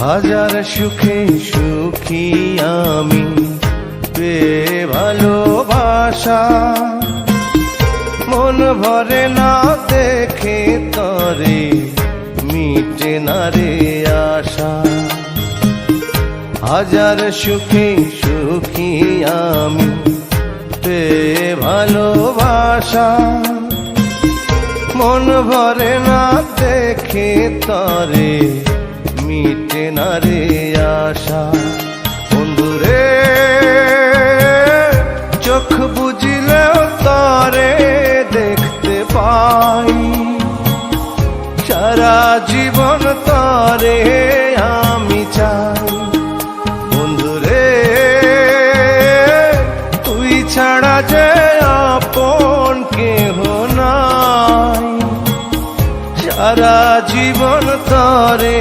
হাজার সুখে সুখী আমি পেয়ে ভালোবাসা, মন ভরে না দেখে তরে মিটে না রে আশা। হাজার সুখে সুখী আমি পেয়ে ভালোবাসা, মন ভরে না দেখে তরে মিটে না রে আশা। বন্ধুরে চোখ বুঝলেও তরে দেখতে পাই, সারা জীবন তরে আমি চাই। বন্ধুরে তুই ছাড়া যে আপন কেহ নাই, সারা জীবন তরে